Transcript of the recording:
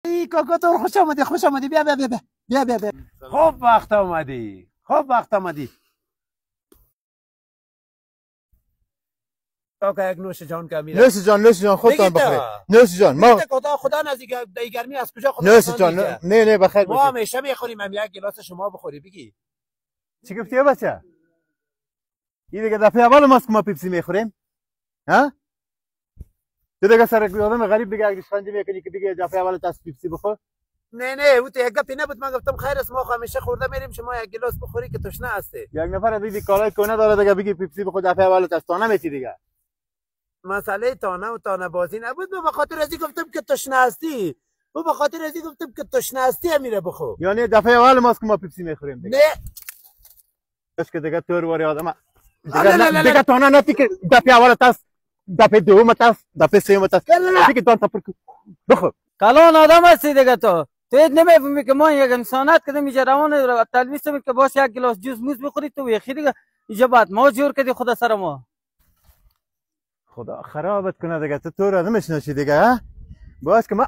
ای کاکا تو خوش آمدی خوش آمدی. بیا بیا بیا بیا بیا بیا. خوب وقت آمدی خوب وقت آمدی. کاکا یک نوش جان که میره. نوش جان خودتان بخورید. نوش جان ما خدا نزدیک گرمی از کجا خدا نوش جان نه بخیر ما همیشه میخوریم. هم یک گلاس شما بخوری بگی. چی گفتی بچه؟ این دیگه دفعه اول ماست که ما پیپسی میخوریم. ها؟ تو دیگه سر آدم غریب دیگه اگه شکنجه میکنی که دیگه دفعه اول تاس پیپسی بخور. نه او تو یک گپی نبود. من گفتم خیر است ما همیشه خورده میریم شما یک گلاس بخوری که تشنه هستی. یک نفر دیگه کالای کنه داره دیگه بگی پیپسی بخور دفعه اول تاس تا نمیتی دیگه. مسئله تانه و تانه بازی نبود. به خاطر ازی گفتم که تشنه هستی. به خاطر ازی گفتم که تشنه هستی میره بخور. یعنی دفعه اول ماست که ما پیپسی میخوریم دیگه. نه بس که دیگه تور واری آدم دیگه تانه نتی که دفعه اول تاس دفعه دوم تاس دفعه سوم تاس دیگه تان تا بخور. کلان آدم هستی دیگه تو نمیفهمی که ما یک انسانیت کردیم اینجا روان تلویز که باش یک گلاس جوز موز بخوری تو یخی دیگه اینجا بعد ما جور کردی خدا سر ما. خدا خرابت کنه دیگه تو رو نمیشناسی دیگه. باز که ما